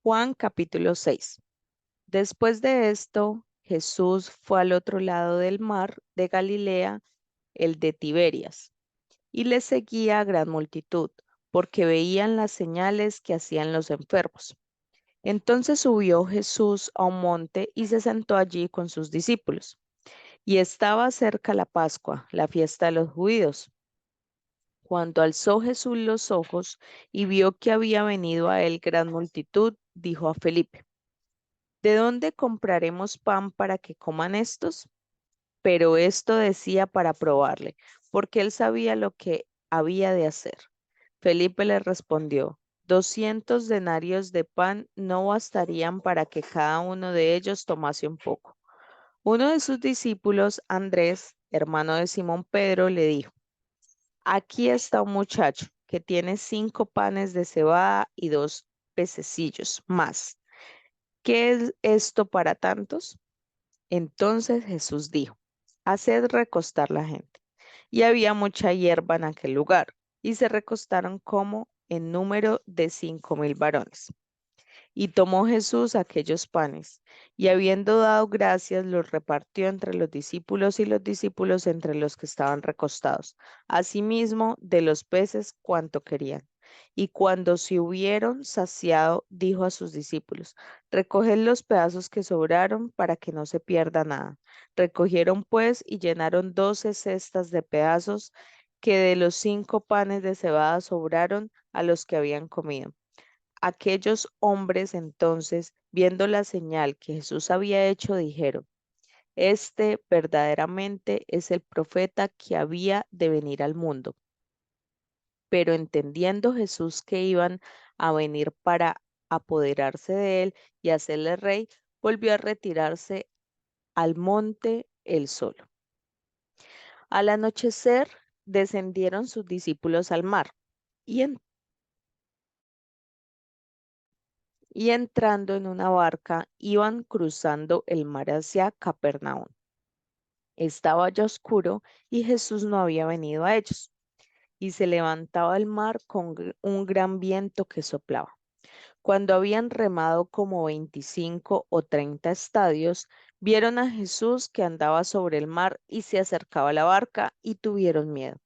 Juan capítulo 6. Después de esto, Jesús fue al otro lado del mar de Galilea, el de Tiberias, y le seguía gran multitud, porque veían las señales que hacían los enfermos. Entonces subió Jesús a un monte y se sentó allí con sus discípulos. Y estaba cerca la Pascua, la fiesta de los judíos. Cuando alzó Jesús los ojos y vio que había venido a él gran multitud, dijo a Felipe: ¿De dónde compraremos pan para que coman estos? Pero esto decía para probarle, porque él sabía lo que había de hacer. Felipe le respondió: 200 denarios de pan no bastarían para que cada uno de ellos tomase un poco. Uno de sus discípulos, Andrés, hermano de Simón Pedro, le dijo: Aquí está un muchacho que tiene 5 panes de cebada y 2 pececillos más. ¿Qué es esto para tantos? Entonces Jesús dijo: Haced recostar la gente. Y había mucha hierba en aquel lugar, y se recostaron como en número de 5,000 varones. Y tomó Jesús aquellos panes, y habiendo dado gracias, los repartió entre los discípulos y los discípulos entre los que estaban recostados. Asimismo, de los peces cuanto querían. Y cuando se hubieron saciado, dijo a sus discípulos: Recoged los pedazos que sobraron para que no se pierda nada. Recogieron pues y llenaron 12 cestas de pedazos que de los 5 panes de cebada sobraron a los que habían comido. Aquellos hombres entonces, viendo la señal que Jesús había hecho, dijeron: Este verdaderamente es el profeta que había de venir al mundo. Pero entendiendo Jesús que iban a venir para apoderarse de él y hacerle rey, volvió a retirarse al monte él solo. Al anochecer, descendieron sus discípulos al mar y, y entrando en una barca, iban cruzando el mar hacia Capernaum. Estaba ya oscuro y Jesús no había venido a ellos, y se levantaba el mar con un gran viento que soplaba. Cuando habían remado como 25 o 30 estadios, vieron a Jesús que andaba sobre el mar y se acercaba a la barca y tuvieron miedo.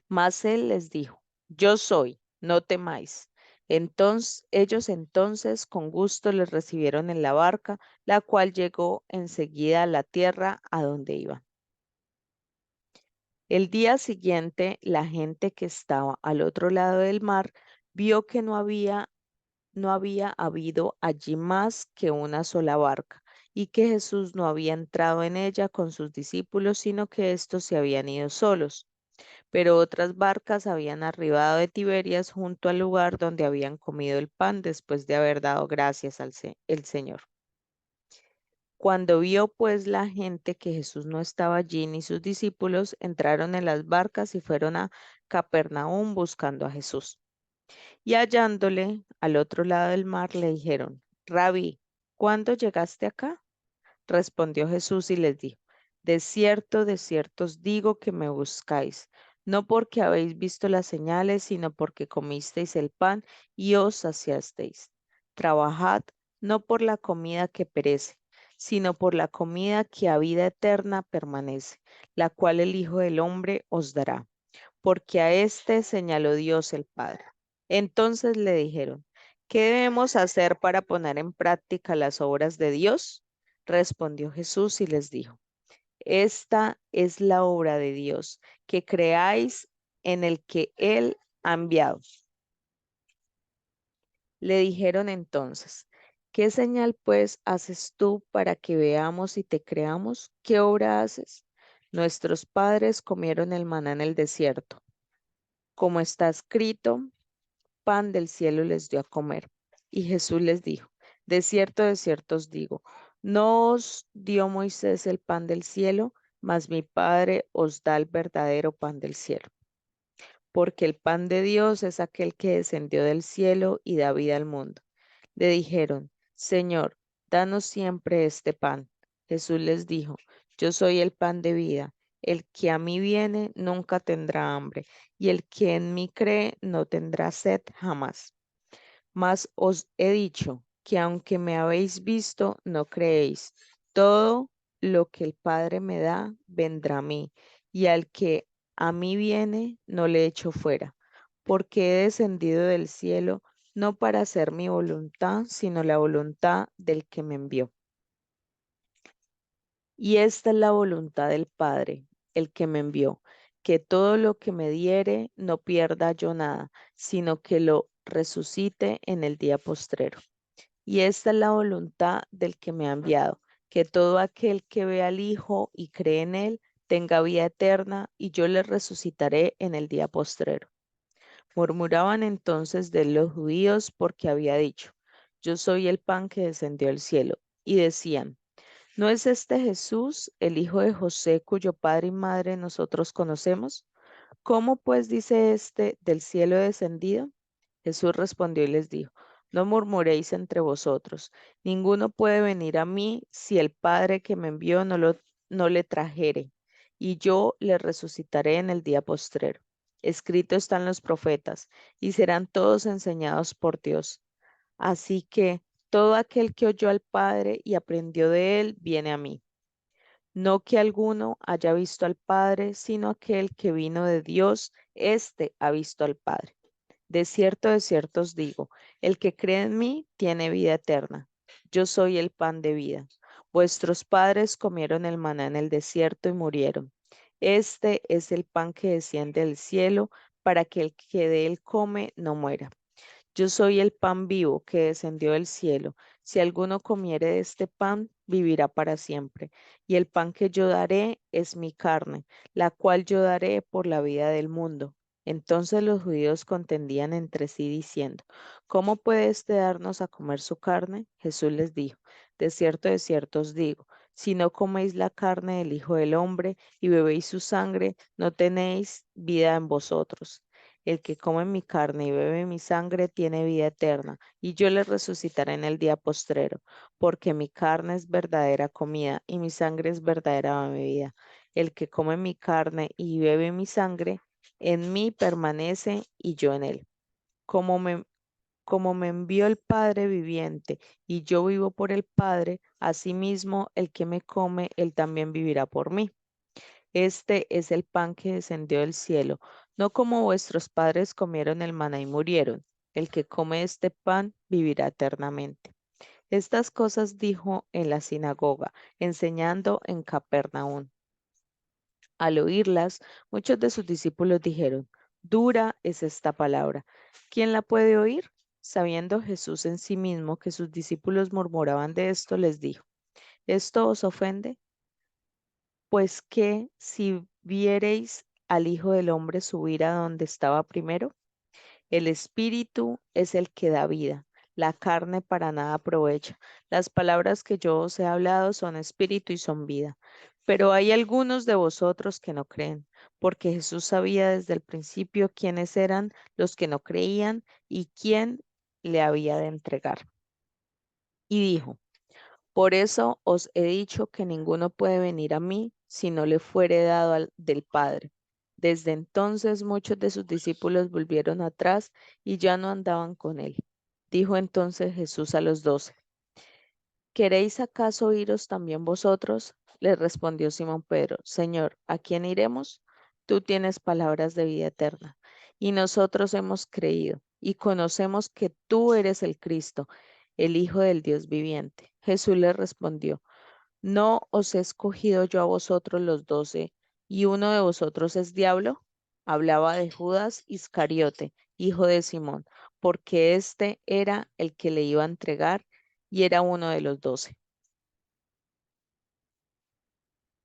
Mas él les dijo: Yo soy, no temáis. Ellos entonces con gusto les recibieron en la barca, la cual llegó enseguida a la tierra a donde iban. El día siguiente, la gente que estaba al otro lado del mar vio que no había habido allí más que una sola barca, y que Jesús no había entrado en ella con sus discípulos, sino que éstos se habían ido solos. Pero otras barcas habían arribado de Tiberias junto al lugar donde habían comido el pan después de haber dado gracias al el Señor. Cuando vio pues la gente que Jesús no estaba allí ni sus discípulos, entraron en las barcas y fueron a Capernaum buscando a Jesús. Y hallándole al otro lado del mar, le dijeron: Rabí, ¿cuándo llegaste acá? Respondió Jesús y les dijo: de cierto os digo que me buscáis, no porque habéis visto las señales, sino porque comisteis el pan y os saciasteis. Trabajad no por la comida que perece, sino por la comida que a vida eterna permanece, la cual el Hijo del Hombre os dará, porque a éste señaló Dios el Padre. Entonces le dijeron: ¿Qué debemos hacer para poner en práctica las obras de Dios? Respondió Jesús y les dijo: Esta es la obra de Dios, que creáis en el que Él ha enviado. Le dijeron entonces: ¿Qué señal pues haces tú para que veamos y te creamos? ¿Qué obra haces? Nuestros padres comieron el maná en el desierto. Como está escrito, pan del cielo les dio a comer. Y Jesús les dijo: de cierto os digo, no os dio Moisés el pan del cielo, mas mi Padre os da el verdadero pan del cielo. Porque el pan de Dios es aquel que descendió del cielo y da vida al mundo. Le dijeron: Señor, danos siempre este pan. Jesús les dijo: Yo soy el pan de vida. El que a mí viene nunca tendrá hambre, y el que en mí cree no tendrá sed jamás. Mas os he dicho que aunque me habéis visto, no creéis. Todo lo que el Padre me da, vendrá a mí, y al que a mí viene, no le echo fuera, porque he descendido del cielo no para hacer mi voluntad, sino la voluntad del que me envió. Y esta es la voluntad del Padre, el que me envió, que todo lo que me diere no pierda yo nada, sino que lo resucite en el día postrero. Y esta es la voluntad del que me ha enviado, que todo aquel que vea al Hijo y cree en él tenga vida eterna, y yo le resucitaré en el día postrero. Murmuraban entonces de los judíos porque había dicho, yo soy el pan que descendió del cielo. Y decían, ¿no es este Jesús, el hijo de José, cuyo padre y madre nosotros conocemos? ¿Cómo pues dice este del cielo he descendido? Jesús respondió y les dijo, no murmuréis entre vosotros, ninguno puede venir a mí si el Padre que me envió no le trajere, y yo le resucitaré en el día postrero. Escrito están los profetas, y serán todos enseñados por Dios. Así que todo aquel que oyó al Padre y aprendió de él, viene a mí. No que alguno haya visto al Padre, sino aquel que vino de Dios, éste ha visto al Padre. De cierto os digo, el que cree en mí tiene vida eterna. Yo soy el pan de vida. Vuestros padres comieron el maná en el desierto y murieron. Este es el pan que desciende del cielo para que el que de él come no muera. Yo soy el pan vivo que descendió del cielo. Si alguno comiere de este pan, vivirá para siempre. Y el pan que yo daré es mi carne, la cual yo daré por la vida del mundo. Entonces los judíos contendían entre sí diciendo, ¿cómo puede éste darnos a comer su carne? Jesús les dijo, de cierto os digo, si no coméis la carne del Hijo del Hombre y bebéis su sangre, no tenéis vida en vosotros. El que come mi carne y bebe mi sangre tiene vida eterna, y yo le resucitaré en el día postrero, porque mi carne es verdadera comida y mi sangre es verdadera bebida. El que come mi carne y bebe mi sangre, en mí permanece y yo en él. Como me, como me envió el Padre viviente y yo vivo por el Padre, asimismo el que me come, él también vivirá por mí. Este es el pan que descendió del cielo, no como vuestros padres comieron el maná y murieron. El que come este pan vivirá eternamente. Estas cosas dijo en la sinagoga, enseñando en Capernaum. Al oírlas, muchos de sus discípulos dijeron, dura es esta palabra. ¿Quién la puede oír? Sabiendo Jesús en sí mismo que sus discípulos murmuraban de esto, les dijo, ¿esto os ofende? Pues que si viereis al Hijo del Hombre subir a donde estaba primero, el Espíritu es el que da vida, la carne para nada aprovecha. Las palabras que yo os he hablado son espíritu y son vida. Pero hay algunos de vosotros que no creen, porque Jesús sabía desde el principio quiénes eran los que no creían y quién le había de entregar. Y dijo, por eso os he dicho que ninguno puede venir a mí si no le fuere dado del Padre. Desde entonces muchos de sus discípulos volvieron atrás y ya no andaban con él. Dijo entonces Jesús a los 12, ¿queréis acaso iros también vosotros? Le respondió Simón Pedro, Señor, ¿a quién iremos? Tú tienes palabras de vida eterna, y nosotros hemos creído y conocemos que tú eres el Cristo, el Hijo del Dios viviente. Jesús le respondió, ¿no os he escogido yo a vosotros los 12 y uno de vosotros es diablo? Hablaba de Judas Iscariote, hijo de Simón, porque éste era el que le iba a entregar y era uno de los 12.